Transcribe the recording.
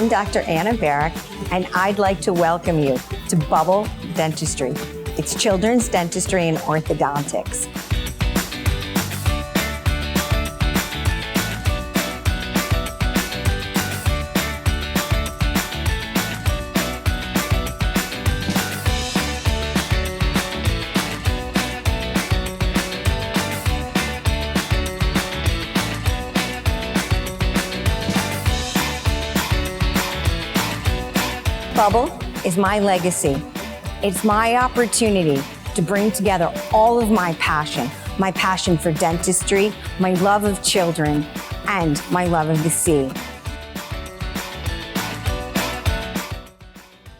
I'm Dr. Anna Berik, and I'd like to welcome you to Bubble Dentistry. It's children's dentistry and orthodontics. Bubble is my legacy. It's my opportunity to bring together all of my passion for dentistry, my love of children, and my love of the sea.